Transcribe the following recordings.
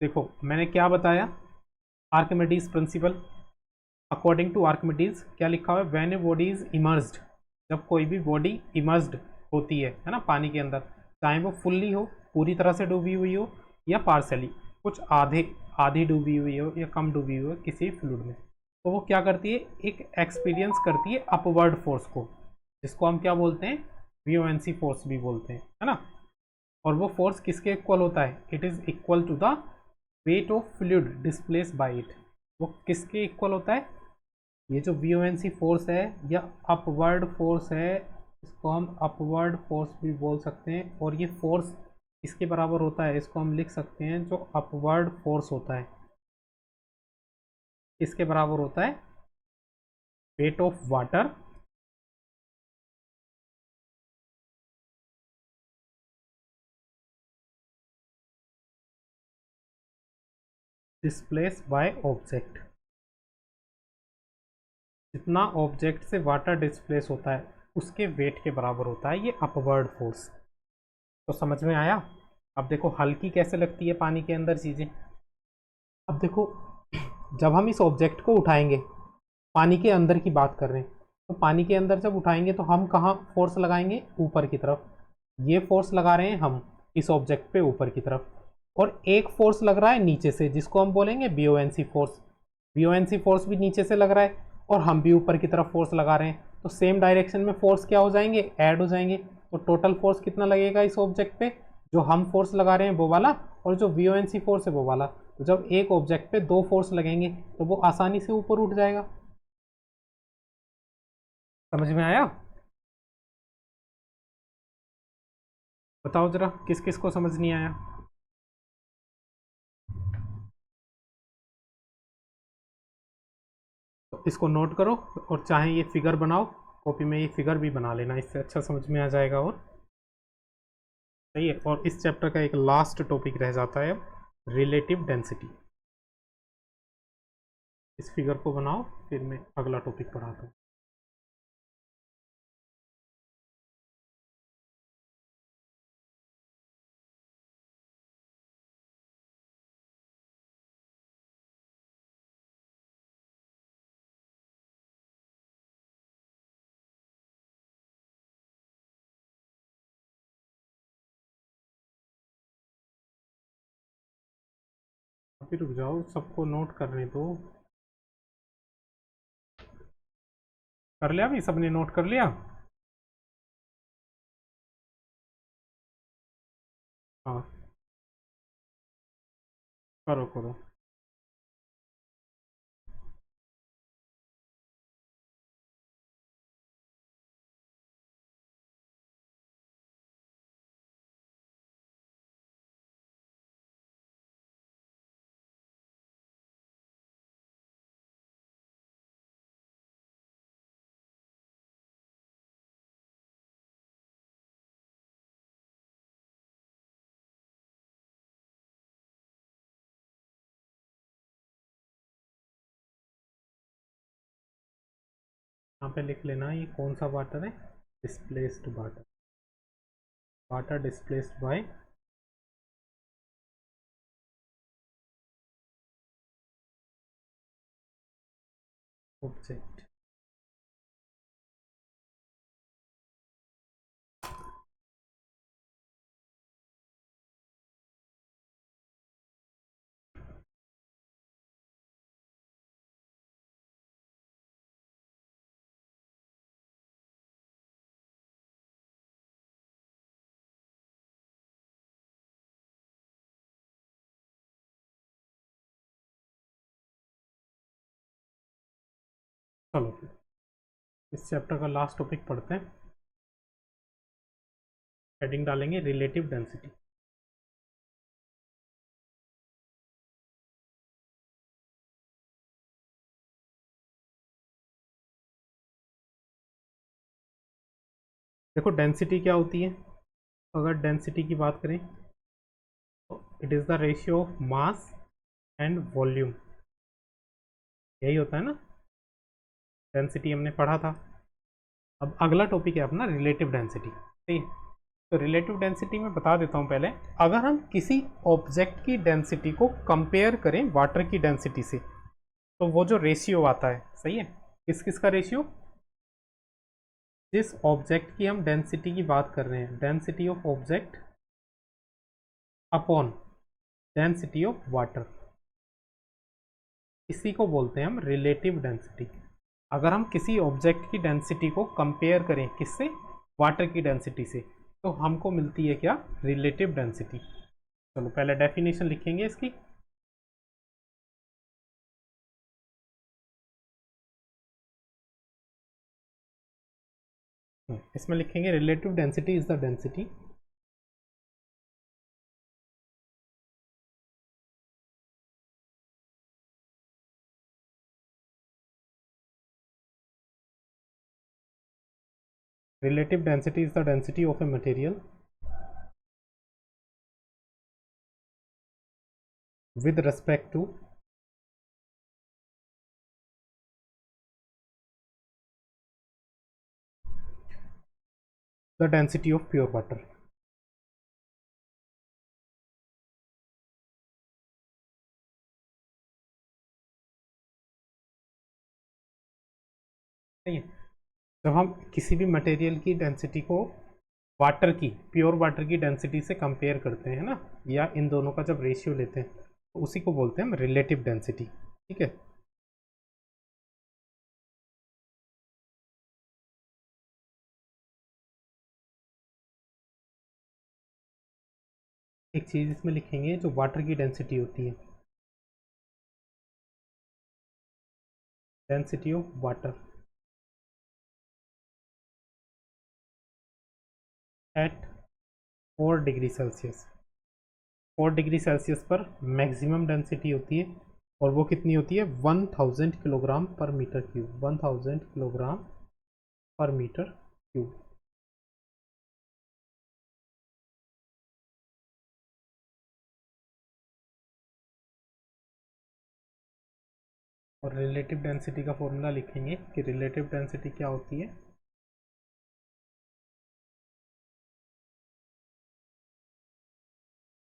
देखो मैंने क्या बताया, Archimedes principle. According to Archimedes क्या लिखा हुआ है, when a body is immersed, जब कोई भी बॉडी इमर्स्ड होती है ना पानी के अंदर, चाहे वो फुल्ली हो, पूरी तरह से डूबी हुई हो, या पार्सली, कुछ आधी डूबी हुई हो या कम डूबी हुई हो किसी फ्लूइड में, तो वो क्या करती है, एक एक्सपीरियंस करती है अपवर्ड फोर्स को, जिसको हम क्या बोलते हैं, वीओएनसी फोर्स भी बोलते हैं, है ना। और वो फोर्स किसके इक्वल होता है, it is equal to the weight of fluid displace by it. वो किसके इक्वल होता है, ये जो वीओएनसी फोर्स है या अपवर्ड फोर्स है, इसको हम अपवर्ड फोर्स भी बोल सकते हैं। और ये फोर्स इसके बराबर होता है, इसको हम लिख सकते हैं, जो अपवर्ड फोर्स होता है इसके बराबर होता है weight of water displace by object. जितना ऑब्जेक्ट से वाटर डिस्प्लेस होता है उसके वेट के बराबर होता है ये अपवर्ड फोर्स। तो समझ में आया। अब देखो हल्की कैसे लगती है पानी के अंदर चीज़ें। अब देखो जब हम इस ऑब्जेक्ट को उठाएंगे, पानी के अंदर की बात कर रहे हैं, तो पानी के अंदर जब उठाएंगे तो हम कहाँ फोर्स लगाएंगे, ऊपर की तरफ। ये फोर्स लगा रहे हैं हम इस ऑब्जेक्ट पे ऊपर की तरफ, और एक फोर्स लग रहा है नीचे से जिसको हम बोलेंगे बीओएनसी फोर्स। बीओएनसी फोर्स भी नीचे से लग रहा है और हम भी ऊपर की तरफ फोर्स लगा रहे हैं, तो सेम डायरेक्शन में फोर्स क्या हो जाएंगे, ऐड हो जाएंगे। तो टोटल फोर्स कितना लगेगा इस ऑब्जेक्ट पे, जो हम फोर्स लगा रहे हैं वो वाला, और जो वीओएनसी फोर्स है वो वाला। तो जब एक ऑब्जेक्ट पे दो फोर्स लगेंगे तो वो आसानी से ऊपर उठ जाएगा। समझ में आया। बताओ जरा किस किस को समझ नहीं आया। तो इसको नोट करो, और चाहे ये फिगर बनाओ कॉपी में, ये फिगर भी बना लेना, इससे अच्छा समझ में आ जाएगा। और सही है। और इस चैप्टर का एक लास्ट टॉपिक रह जाता है अब, रिलेटिव डेंसिटी। इस फिगर को बनाओ, फिर मैं अगला टॉपिक पढ़ाता हूँ। अभी रुक जाओ, सबको नोट करने दो। कर लिया अभी सबने, नोट कर लिया। हाँ करो करो। यहाँ पे लिख लेना ये कौन सा वाटर है, displaced water. Water displaced by object. चलो फिर इस चैप्टर का लास्ट टॉपिक पढ़ते हैं। हेडिंग डालेंगे रिलेटिव डेंसिटी। देखो डेंसिटी क्या होती है, अगर डेंसिटी की बात करें तो it is the ratio of mass and volume, यही होता है ना। डेंसिटी हमने पढ़ा था। अब अगला टॉपिक है अपना रिलेटिव डेंसिटी। ठीक है, तो रिलेटिव डेंसिटी में बता देता हूँ पहले। अगर हम किसी ऑब्जेक्ट की डेंसिटी को कंपेयर करें वाटर की डेंसिटी से, तो वो जो रेशियो आता है, सही है, किस किस का रेशियो, जिस ऑब्जेक्ट की हम डेंसिटी की बात कर रहे हैं, density of object upon density of water, इसी को बोलते हैं हम रिलेटिव डेंसिटी। अगर हम किसी ऑब्जेक्ट की डेंसिटी को कंपेयर करें किससे, वाटर की डेंसिटी से, तो हमको मिलती है क्या, रिलेटिव डेंसिटी। चलो पहले डेफिनेशन लिखेंगे इसकी। इसमें लिखेंगे relative density is the density relative density is the density of a material with respect to the density of pure water। सही है। जब हम किसी भी मटेरियल की डेंसिटी को वाटर की, प्योर वाटर की डेंसिटी से कंपेयर करते हैं ना, या इन दोनों का जब रेशियो लेते हैं, तो उसी को बोलते हैं हम रिलेटिव डेंसिटी। ठीक है। एक चीज़ इसमें लिखेंगे, जो वाटर की डेंसिटी होती है, density of water at 4 degree Celsius, 4 degree Celsius पर मैक्सिमम डेंसिटी होती है, और वो कितनी होती है, 1000 किलोग्राम पर मीटर क्यूब, 1000 किलोग्राम पर मीटर क्यूब। और रिलेटिव डेंसिटी का फॉर्मूला लिखेंगे कि रिलेटिव डेंसिटी क्या होती है,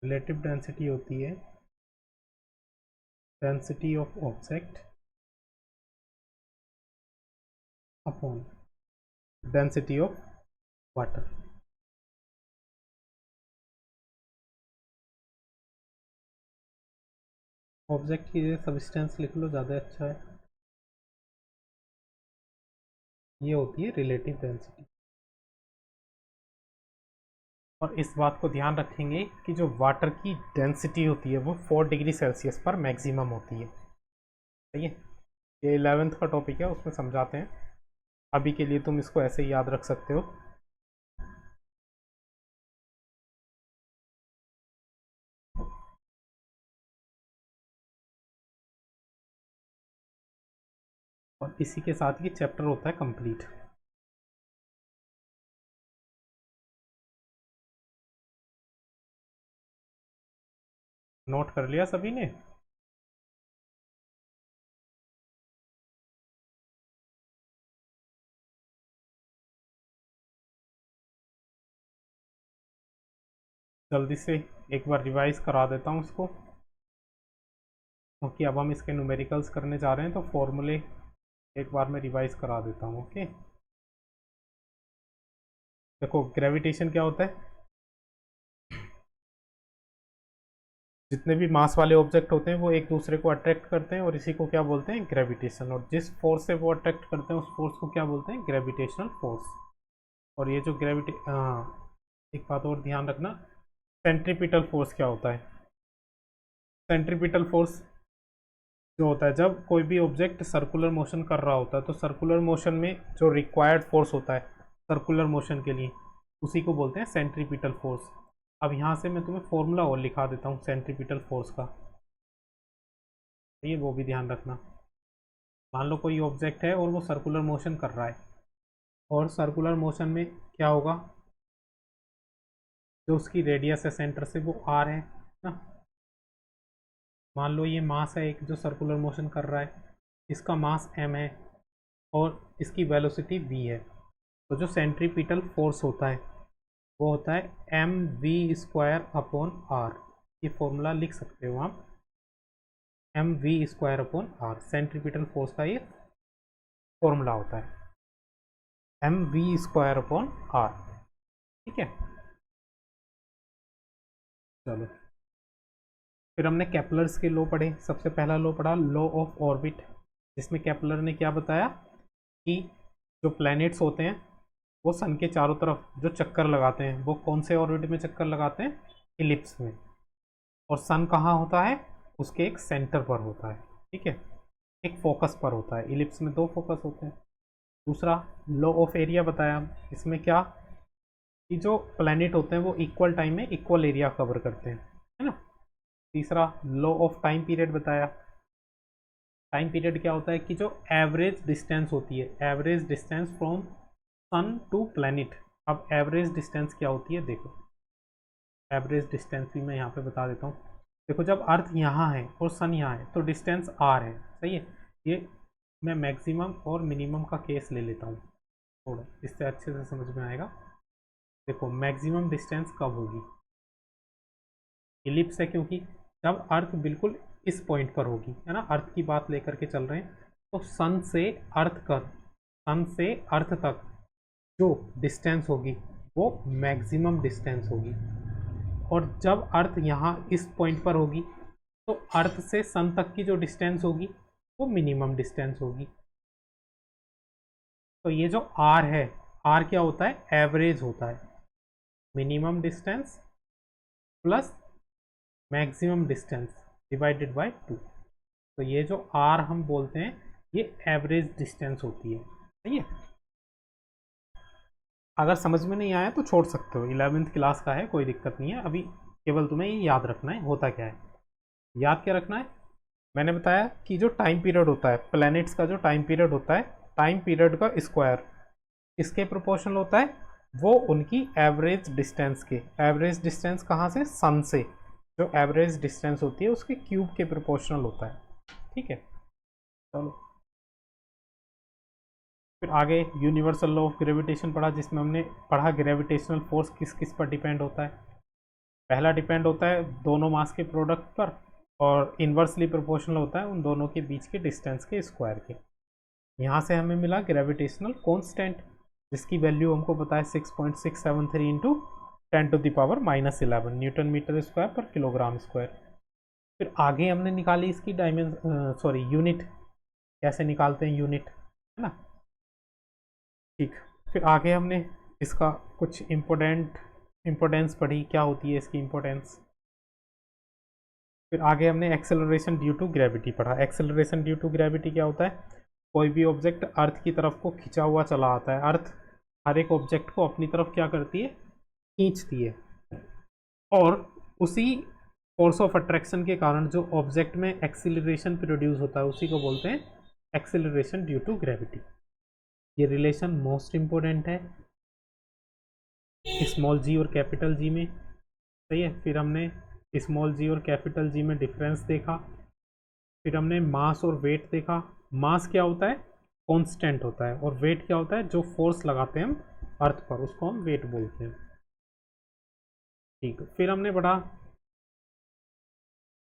रिलेटिव डेंसिटी होती है density of object upon density of water. Object की जगह सब्सटेंस लिख लो, ज़्यादा अच्छा है। ये होती है रिलेटिव डेंसिटी। और इस बात को ध्यान रखेंगे कि जो वाटर की डेंसिटी होती है वो 4 डिग्री सेल्सियस पर मैक्सिमम होती है। सही है। ये 11th का टॉपिक है, उसमें समझाते हैं। अभी के लिए तुम इसको ऐसे ही याद रख सकते हो। और इसी के साथ ये चैप्टर होता है कंप्लीट। नोट कर लिया सभी ने? जल्दी से एक बार रिवाइज करा देता हूँ इसको, क्योंकि अब हम इसके न्यूमेरिकल्स करने जा रहे हैं, तो फॉर्मूले एक बार मैं रिवाइज करा देता हूँ। ओके, देखो ग्रेविटेशन क्या होता है, जितने भी मास वाले ऑब्जेक्ट होते हैं वो एक दूसरे को अट्रैक्ट करते हैं, और इसी को क्या बोलते हैं, ग्रेविटेशन। और जिस फोर्स से वो अट्रैक्ट करते हैं उस फोर्स को क्या बोलते हैं, ग्रेविटेशनल फोर्स। और ये जो एक बात और ध्यान रखना, सेंट्रीपिटल फोर्स क्या होता है। सेंट्रीपिटल फोर्स जो होता है, जब कोई भी ऑब्जेक्ट सर्कुलर मोशन कर रहा होता है, तो सर्कुलर मोशन में जो रिक्वायर्ड फोर्स होता है सर्कुलर मोशन के लिए, उसी को बोलते हैं सेंट्रीपिटल फोर्स। अब यहाँ से मैं तुम्हें फॉर्मूला और लिखा देता हूँ सेंट्रीपिटल फोर्स का, ये वो भी ध्यान रखना। मान लो कोई ऑब्जेक्ट है और वो सर्कुलर मोशन कर रहा है, और सर्कुलर मोशन में क्या होगा, जो उसकी रेडियस है सेंटर से वो आर है ना। मान लो ये मास है एक जो सर्कुलर मोशन कर रहा है, इसका मास m है और इसकी वेलोसिटी v है। तो जो सेंट्रीपिटल फोर्स होता है वो होता है mv² अपॉन r। ये फॉर्मूला लिख सकते हो आप, mv² upon r centripetal force का ये फॉर्मूला होता है, mv²/r। ठीक है, चलो फिर हमने केपलर्स के लॉ पढ़े। सबसे पहला लॉ पढ़ा लॉ ऑफ ऑर्बिट, जिसमें केपलर ने क्या बताया कि जो प्लैनेट्स होते हैं वो सन के चारों तरफ जो चक्कर लगाते हैं वो कौन से ऑर्बिट में चक्कर लगाते हैं, इलिप्स में। और सन कहाँ होता है, उसके एक सेंटर पर होता है। ठीक है, एक फोकस पर होता है, इलिप्स में 2 फोकस होते हैं। दूसरा लॉ ऑफ एरिया बताया, इसमें क्या कि जो प्लैनेट होते हैं वो इक्वल टाइम में इक्वल एरिया कवर करते हैं, है ना। तीसरा लॉ ऑफ टाइम पीरियड बताया। टाइम पीरियड क्या होता है कि जो एवरेज डिस्टेंस होती है, average distance from sun to planet. अब एवरेज डिस्टेंस क्या होती है, देखो एवरेज डिस्टेंस भी मैं यहाँ पे बता देता हूँ। देखो जब अर्थ यहाँ है और सन यहाँ है तो डिस्टेंस आर है, सही है। ये मैं मैक्सिमम और मिनिमम का केस ले लेता हूँ, थोड़ा इससे अच्छे से समझ में आएगा। देखो मैक्सिमम डिस्टेंस कब होगी, इलिप्स है, क्योंकि जब अर्थ बिल्कुल इस पॉइंट पर होगी, है ना, अर्थ की बात लेकर के चल रहे हैं, तो सन से अर्थ तक जो डिस्टेंस होगी वो मैक्सिमम डिस्टेंस होगी। और जब अर्थ यहाँ इस पॉइंट पर होगी तो अर्थ से सन तक की जो डिस्टेंस होगी वो मिनिमम डिस्टेंस होगी। तो ये जो आर है, आर क्या होता है, एवरेज होता है, minimum distance plus maximum distance divided by 2। तो ये जो आर हम बोलते हैं ये एवरेज डिस्टेंस होती है, सही है। अगर समझ में नहीं आया तो छोड़ सकते हो, 11वीं क्लास का है, कोई दिक्कत नहीं है। अभी केवल तुम्हें ये याद रखना है होता क्या है। याद क्या रखना है, मैंने बताया कि जो टाइम पीरियड होता है प्लैनेट्स का, जो टाइम पीरियड होता है, टाइम पीरियड का स्क्वायर इसके प्रोपोर्शनल होता है वो उनकी एवरेज डिस्टेंस के, एवरेज डिस्टेंस कहाँ से, सन से, जो एवरेज डिस्टेंस होती है उसके क्यूब के प्रोपोर्शनल होता है। ठीक है, चलो फिर आगे यूनिवर्सल लॉ ऑफ ग्रेविटेशन पढ़ा, जिसमें हमने पढ़ा ग्रेविटेशनल फोर्स किस किस पर डिपेंड होता है। पहला डिपेंड होता है दोनों मास के प्रोडक्ट पर, और इन्वर्सली प्रोपोर्शनल होता है उन दोनों के बीच के डिस्टेंस के स्क्वायर के। यहाँ से हमें मिला ग्रेविटेशनल कांस्टेंट, जिसकी वैल्यू हमको पता है 6.673 इंटू 10⁻⁻11 न्यूटन मीटर स्क्वायर पर किलोग्राम स्क्वायर। फिर आगे हमने निकाली इसकी यूनिट, कैसे निकालते हैं यूनिट, है ना। ठीक, फिर आगे हमने इसका कुछ इम्पोर्टेंस पढ़ी, क्या होती है इसकी इम्पोर्टेंस। फिर आगे हमने एक्सेलरेशन ड्यू टू ग्रेविटी पढ़ा। एक्सेलरेशन ड्यू टू ग्रेविटी क्या होता है, कोई भी ऑब्जेक्ट अर्थ की तरफ को खिंचा हुआ चला आता है, अर्थ हर एक ऑब्जेक्ट को अपनी तरफ क्या करती है, खींचती है, और उसी फोर्स ऑफ अट्रैक्शन के कारण जो ऑब्जेक्ट में एक्सेलरेशन प्रोड्यूस होता है उसी को बोलते हैं एक्सेलरेशन ड्यू टू ग्रेविटी। ये रिलेशन मोस्ट इम्पोर्टेंट है स्मॉल जी और कैपिटल जी में, सही है। फिर हमने स्मॉल जी और कैपिटल जी में डिफरेंस देखा। फिर हमने मास और वेट देखा। मास क्या होता है, कांस्टेंट होता है, और वेट क्या होता है, जो फोर्स लगाते हैं हम अर्थ पर उसको हम वेट बोलते हैं। ठीक, फिर हमने पढ़ा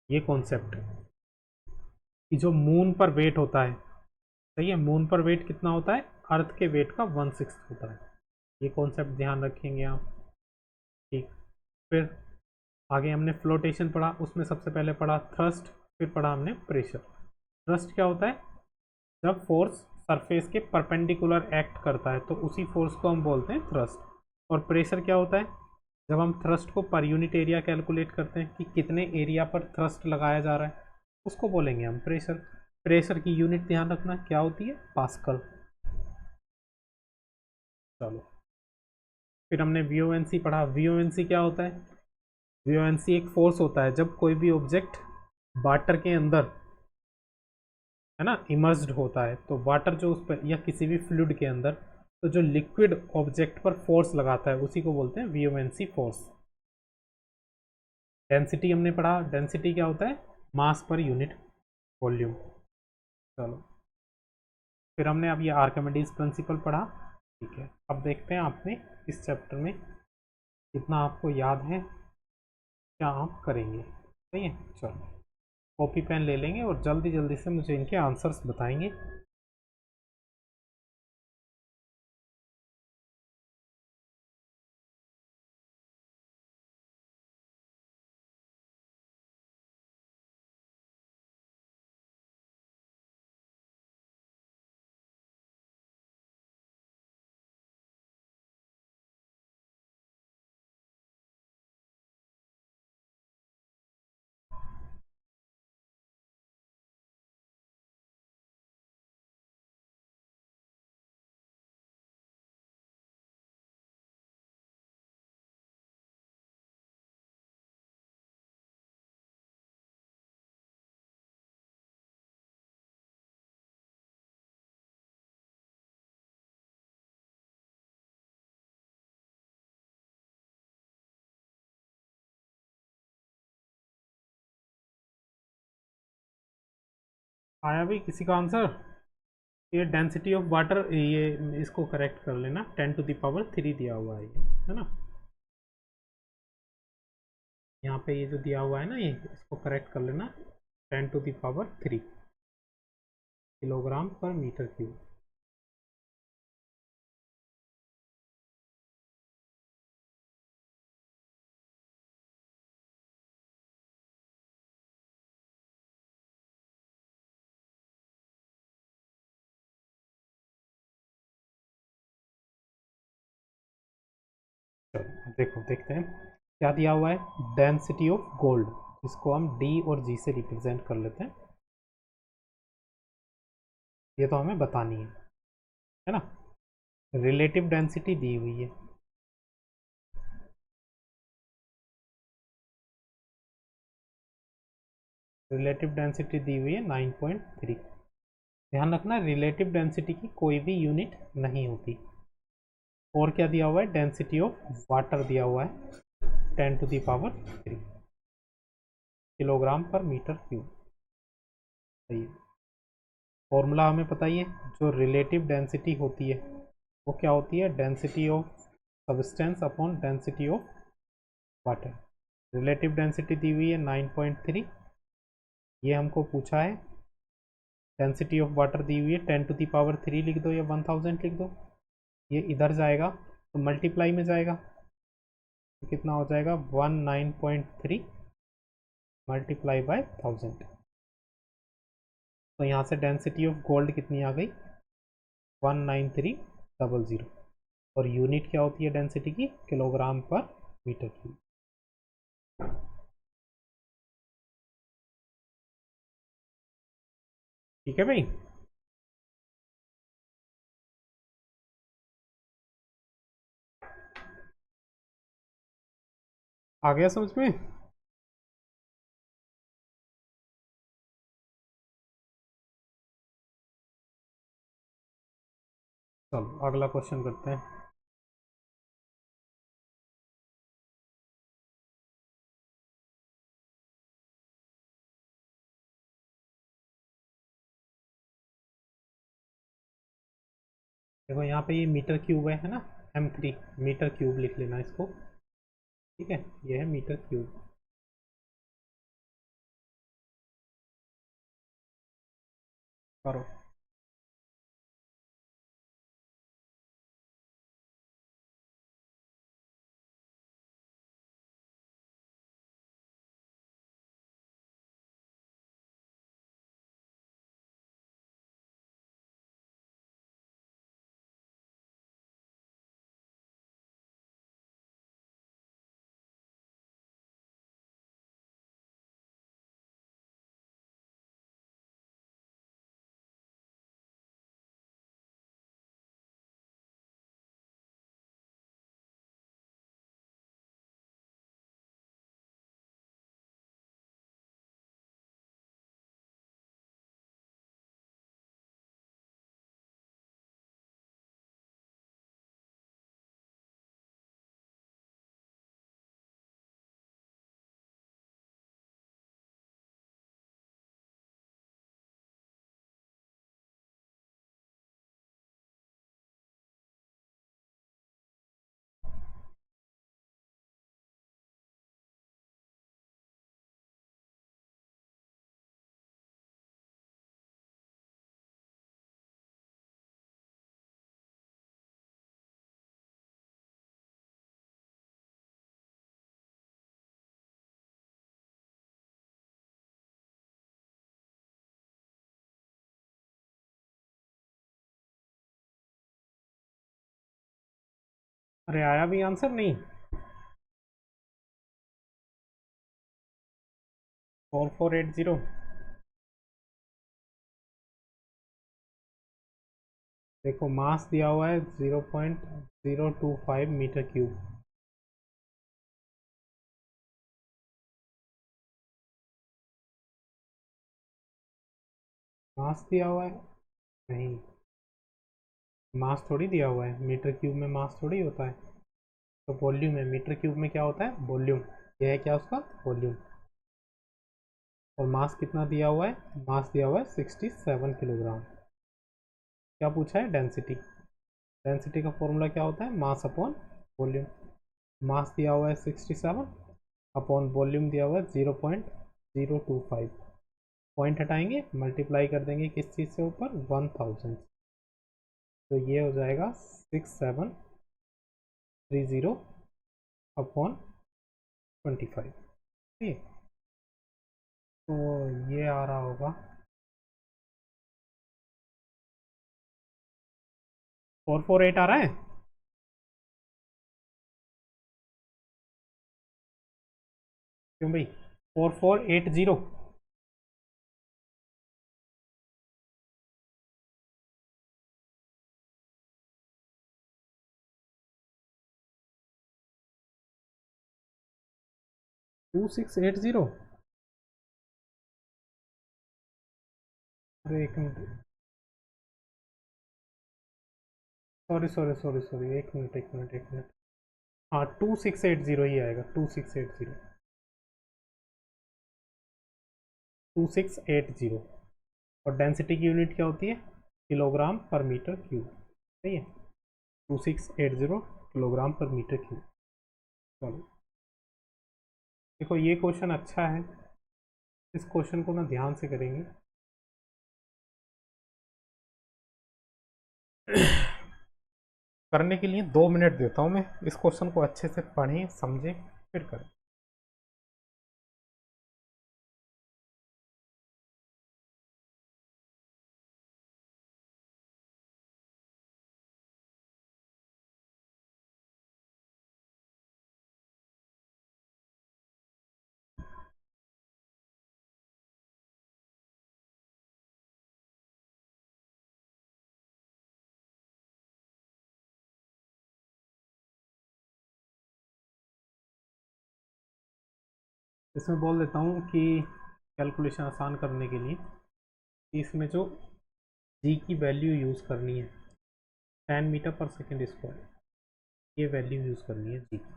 ये कॉन्सेप्ट कि जो मून पर वेट होता है, सही है, मून पर वेट कितना होता है, अर्थ के वेट का 1/6 होता है। ये कॉन्सेप्ट ध्यान रखेंगे आप। ठीक, फिर आगे हमने फ्लोटेशन पढ़ा, उसमें सबसे पहले पढ़ा थ्रस्ट, फिर पढ़ा हमने प्रेशर। थ्रस्ट क्या होता है, जब फोर्स सरफेस के परपेंडिकुलर एक्ट करता है तो उसी फोर्स को हम बोलते हैं थ्रस्ट। और प्रेशर क्या होता है, जब हम थ्रस्ट को पर यूनिट एरिया कैलकुलेट करते हैं कि कितने एरिया पर थ्रस्ट लगाया जा रहा है उसको बोलेंगे हम प्रेशर। प्रेशर की यूनिट ध्यान रखना क्या होती है, पास्कल। चलो फिर हमने VONC पढ़ा। VONC क्या होता है, VONC एक फोर्स होता है जब कोई भी ऑब्जेक्ट वाटर के अंदर, है ना, इमर्स्ड होता है, तो वाटर जो उस पर या किसी भी फ्लूइड के अंदर, तो जो लिक्विड ऑब्जेक्ट पर फोर्स लगाता है उसी को बोलते हैं VONC फोर्स। डेंसिटी हमने पढ़ा, डेंसिटी क्या होता है, मास पर यूनिट वॉल्यूम। चलो फिर हमने अब ये आर्किमिडीज प्रिंसिपल पढ़ा। ठीक है, अब देखते हैं आपने इस चैप्टर में कितना आपको याद है, क्या आप करेंगे? सही है, चलो कॉपी पेन ले लेंगे और जल्दी जल्दी से मुझे इनके आंसर्स बताएंगे। आया भी किसी का आंसर? ये डेंसिटी ऑफ वाटर, ये इसको करेक्ट कर लेना, 10⁻³ दिया हुआ है ये, है ना। यहाँ पे ये जो दिया हुआ है ना, ये इसको करेक्ट कर लेना, 10⁻³ किलोग्राम पर मीटर क्यूब। चलो देखो, देखते हैं क्या दिया हुआ है। डेंसिटी ऑफ गोल्ड, इसको हम डी और जी से रिप्रेजेंट कर लेते हैं। ये तो हमें बतानी है ना। रिलेटिव डेंसिटी दी हुई है, रिलेटिव डेंसिटी दी हुई है 9.3। ध्यान रखना, रिलेटिव डेंसिटी की कोई भी यूनिट नहीं होती। और क्या दिया हुआ है, डेंसिटी ऑफ वाटर दिया हुआ है 10⁻³ किलोग्राम पर मीटर क्यूब। सही है। फॉर्मूला हमें पता ही है, जो रिलेटिव डेंसिटी होती है वो क्या होती है, density of substance upon density of water. Relative density दी हुई है 9.3, ये हमको पूछा है। डेंसिटी ऑफ वाटर दी हुई है 10⁻³ लिख दो या 1000 लिख दो। ये इधर जाएगा तो मल्टीप्लाई में जाएगा, तो कितना हो जाएगा, 19.3 मल्टीप्लाई बाय 1000। तो यहाँ से डेंसिटी ऑफ गोल्ड कितनी आ गई, 19300। और यूनिट क्या होती है डेंसिटी की, किलोग्राम पर मीटर क्यूब। ठीक है भाई। आ गया समझ में? चलो अगला क्वेश्चन करते हैं। देखो यहाँ पे ये मीटर क्यूब है ना, m3 मीटर क्यूब लिख लेना इसको। ठीक है, ये है मीटर क्यूब। करो। अरे आया भी आंसर नहीं। 4480। देखो मास दिया हुआ है 0.025 मीटर क्यूब। मास दिया हुआ है, नहीं, मास थोड़ी दिया हुआ है, मीटर क्यूब में मास थोड़ी होता है। तो वॉल्यूम है, मीटर क्यूब में क्या होता है, वॉल्यूम। यह है क्या उसका वॉल्यूम। और मास कितना दिया हुआ है, मास दिया हुआ है 67 किलोग्राम। क्या पूछा है, डेंसिटी। डेंसिटी का फॉर्मूला क्या होता है, मास अपॉन वॉल्यूम। मास दिया हुआ है 67 अपॉन वॉल्यूम दिया हुआ है 0.025। पॉइंट हटाएंगे, मल्टीप्लाई कर देंगे किस चीज़ से ऊपर, 1000। तो ये हो जाएगा 6730 अपॉन 25। ठीक है, तो ये आ रहा होगा 448 आ रहा है। क्यों भाई, 4480। 2680। अरे एक minute, sorry sorry sorry sorry, एक मिनट एक मिनट एक मिनट। हाँ 2680 ही आएगा, 2680। 2680। और डेंसिटी की यूनिट क्या होती है, किलोग्राम पर मीटर क्यूब। सही है, 2680 किलोग्राम पर मीटर क्यूब। चलो, देखो ये क्वेश्चन अच्छा है, इस क्वेश्चन को ना ध्यान से करेंगे। करने के लिए 2 मिनट देता हूँ मैं, इस क्वेश्चन को अच्छे से पढ़ें समझें फिर करें। इसमें बोल देता हूँ कि कैलकुलेशन आसान करने के लिए कि इसमें जो जी की वैल्यू यूज़ करनी है, 10 मीटर पर सेकेंड स्क्वायर, ये वैल्यू यूज़ करनी है जी की।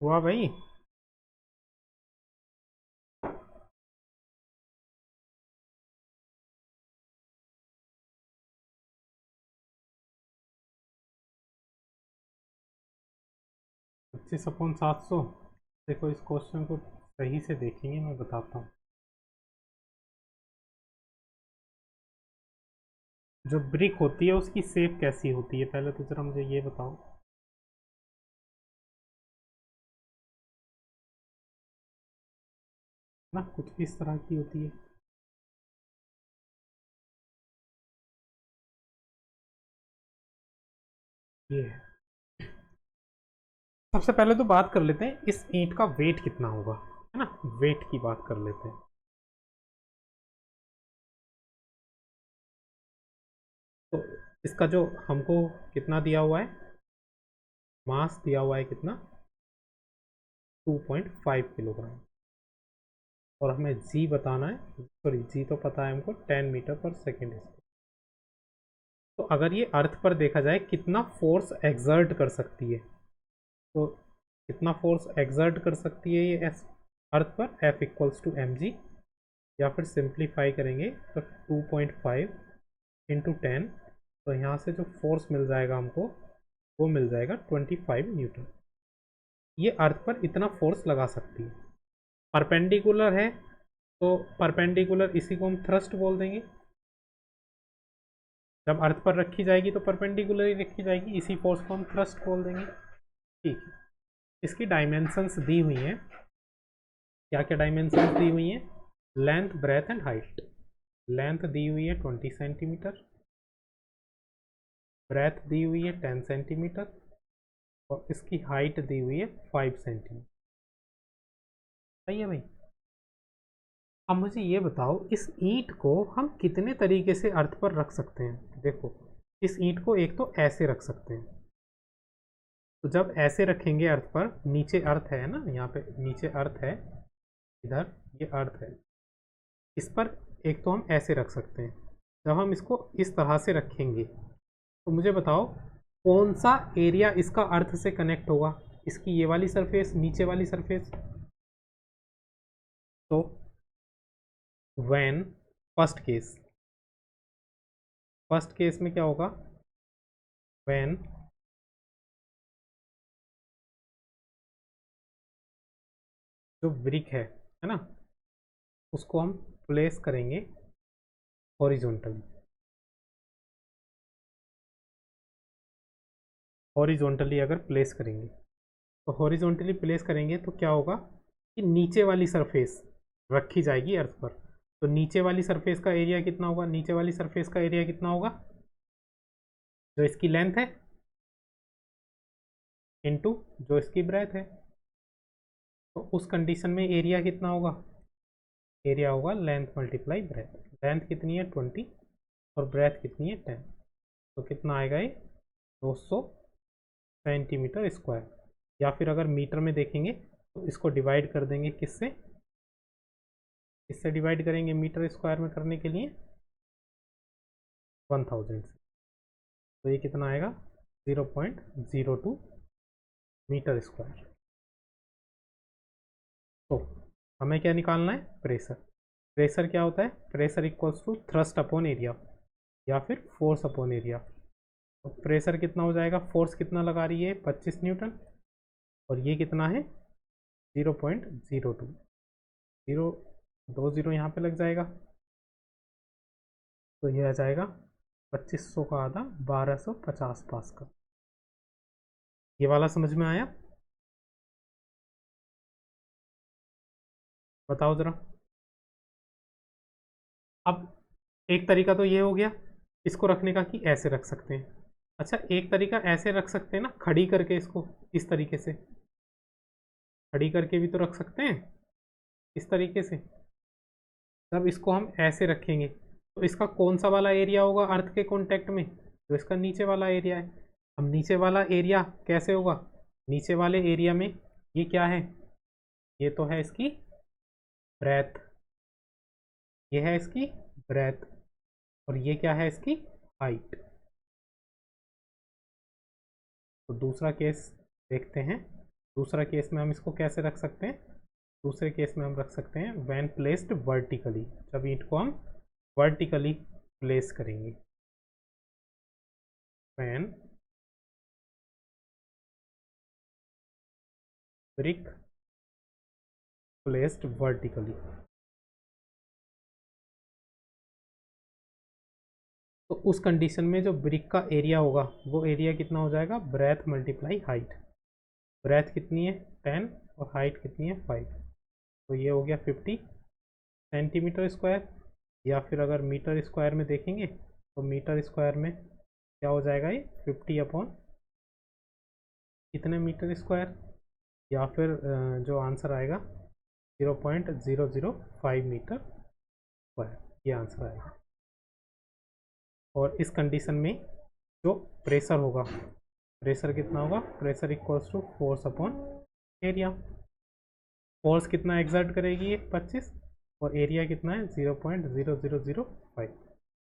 हुआ भाई। 25/700। देखो इस क्वेश्चन को सही से देखेंगे, मैं बताता हूँ। जो ब्रिक होती है उसकी शेप कैसी होती है, पहले तो जरा मुझे ये बताओ। ना कुछ इस तरह की होती है। ये है। सबसे पहले तो बात कर लेते हैं इस ईंट का वेट कितना होगा, है ना। वेट की बात कर लेते हैं। तो इसका जो हमको कितना दिया हुआ है, मास दिया हुआ है कितना, 2.5 किलोग्राम। और हमें जी बताना है, सॉरी जी तो पता है हमको, 10 मीटर पर सेकेंड। तो अगर ये अर्थ पर देखा जाए कितना फोर्स एक्सर्ट कर सकती है, तो कितना फोर्स एक्सर्ट कर सकती है ये अर्थ पर, F equals to M G, या फिर सिंप्लीफाई करेंगे तो 2.5 इंटू 10। तो यहाँ से जो फोर्स मिल जाएगा हमको, वो मिल जाएगा 25 न्यूटन। ये अर्थ पर इतना फोर्स लगा सकती है। परपेंडिकुलर है तो परपेंडिकुलर इसी को हम थ्रस्ट बोल देंगे। जब अर्थ पर रखी जाएगी तो परपेंडिकुलर ही रखी जाएगी, इसी फोर्स को हम थ्रस्ट बोल देंगे। ठीक है। इसकी डायमेंशंस दी हुई हैं। क्या क्या डायमेंशंस दी हुई हैं? Length, breadth and height. Length दी हुई है 20 सेंटीमीटर, ब्रेथ दी हुई है 10 सेंटीमीटर, और इसकी हाइट दी हुई है 5 सेंटीमीटर। सही है भाई। अब मुझे ये बताओ, इस ईंट को हम कितने तरीके से अर्थ पर रख सकते हैं। देखो, इस ईंट को एक तो ऐसे रख सकते हैं। तो जब ऐसे रखेंगे अर्थ पर, नीचे अर्थ है ना, यहाँ पे नीचे अर्थ है, इधर ये अर्थ है, इस पर एक तो हम ऐसे रख सकते हैं। जब हम इसको इस तरह से रखेंगे तो मुझे बताओ कौन सा एरिया इसका अर्थ से कनेक्ट होगा। इसकी ये वाली सरफेस, नीचे वाली सरफेस। तो व्हेन फर्स्ट केस में क्या होगा, व्हेन जो ब्रिक है ना, उसको हम प्लेस करेंगे हॉरिजॉन्टली। हॉरिजॉन्टली अगर प्लेस करेंगे, तो हॉरिजॉन्टली प्लेस करेंगे तो क्या होगा कि नीचे वाली सरफेस रखी जाएगी अर्थ पर। तो नीचे वाली सरफेस का एरिया कितना होगा, नीचे वाली सरफेस का एरिया कितना होगा, जो इसकी लेंथ है इनटू जो इसकी ब्रेथ है। तो उस कंडीशन में एरिया कितना होगा, एरिया होगा लेंथ मल्टीप्लाई ब्रेथ। लेंथ कितनी है 20, और ब्रेथ कितनी है 10। तो कितना आएगा ये, 200 सेंटीमीटर स्क्वायर। या फिर अगर मीटर में देखेंगे तो इसको डिवाइड कर देंगे किससे, इससे डिवाइड करेंगे मीटर स्क्वायर में करने के लिए 1000 से। तो ये कितना आएगा, 0.02 मीटर स्क्वायर। तो हमें क्या निकालना है, प्रेशर। प्रेशर क्या होता है, pressure equals to thrust upon area, या फिर फोर्स अपॉन एरिया। तो प्रेशर कितना हो जाएगा, फोर्स कितना लगा रही है 25 न्यूटन, और ये कितना है 0.02। 0 यहाँ पे लग जाएगा, तो ये आ जाएगा 2500 का आधा 1250 पास्कल। ये वाला समझ में आया, बताओ जरा। अब एक तरीका तो ये हो गया इसको रखने का कि ऐसे रख सकते हैं। अच्छा, एक तरीका ऐसे रख सकते हैं ना, खड़ी करके इसको, इस तरीके से खड़ी करके भी तो रख सकते हैं, इस तरीके से। जब इसको हम ऐसे रखेंगे तो इसका कौन सा वाला एरिया होगा अर्थ के कांटेक्ट में, जो इसका नीचे वाला एरिया है। अब नीचे वाला एरिया कैसे होगा, नीचे वाले एरिया में ये क्या है, ये तो है इसकी ब्रेथ, ये है इसकी ब्रेथ, और ये क्या है इसकी हाइट। तो दूसरा केस देखते हैं। दूसरा केस में हम इसको कैसे रख सकते हैं, दूसरे केस में हम रख सकते हैं व्हेन प्लेस्ड वर्टिकली, जब ईंट को हम वर्टिकली प्लेस करेंगे। When brick placed vertically. तो उस कंडीशन में जो ब्रिक का एरिया होगा वो एरिया कितना हो जाएगा, ब्रेथ मल्टीप्लाई हाइट। ब्रेथ कितनी है 10 और हाइट कितनी है 5, तो ये हो गया 50 सेंटीमीटर स्क्वायर। या फिर अगर मीटर स्क्वायर में देखेंगे तो मीटर स्क्वायर में क्या हो जाएगा, ये 50 अपॉन कितने मीटर स्क्वायर, या फिर जो आंसर आएगा 0.005 मीटर स्क्वायर, ये आंसर आएगा। और इस कंडीशन में जो प्रेशर होगा, प्रेशर कितना होगा, pressure equals to force upon area. Force कितना एग्जर्ट करेगी ये 25, और एरिया कितना है 0.0005।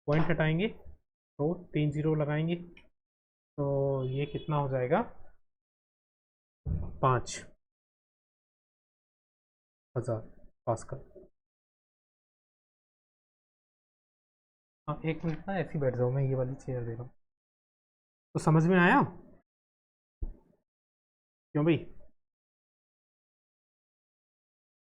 पॉइंट हटाएंगे तो 3 जीरो लगाएंगे, तो ये कितना हो जाएगा 5000 पास्कल। हाँ 1 मिनट ना ऐसे ही बैठ जाओ, मैं ये वाली चेयर दे रहा हूँ। तो समझ में आया क्यों भाई?